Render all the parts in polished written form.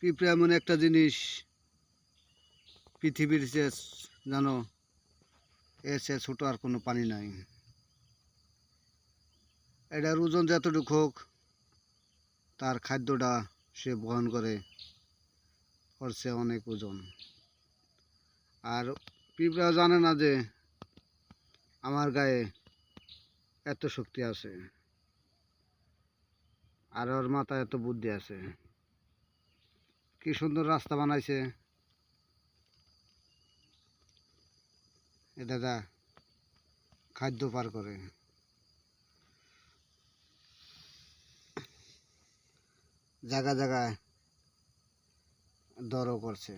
পিঁপড়া এমন একটা জিনিস পৃথিবীর যে জানো এর চেয়ে ছোটো আর কোনো পানি নাই। এটার ওজন যতটুকু হোক তার খাদ্যটা সে বহন করছে অনেক ওজন। আর পিঁপড়া জানে না যে আমার গায়ে এত শক্তি আছে আর ওর মাথায় এত বুদ্ধি আছে। কি সুন্দর রাস্তা বানাইছে, এটা যা খাদ্য পার করে। জায়গা জায়গায় দরও করছে,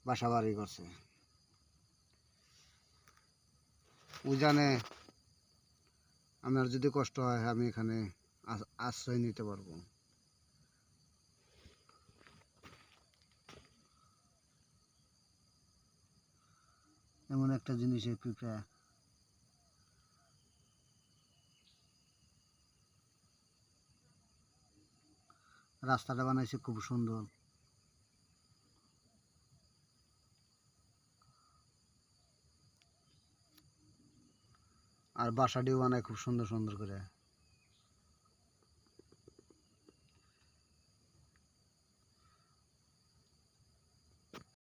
বাসা বাড়ি করছে। ও জানে আমার যদি কষ্ট হয় আমি এখানে আশ্রয় নিতে পারবো। এমন একটা জিনিসের পিঁপড়া। রাস্তাটা বানাইছে খুব সুন্দর। আর বাসাটিও বানায় খুব সুন্দর সুন্দর করে।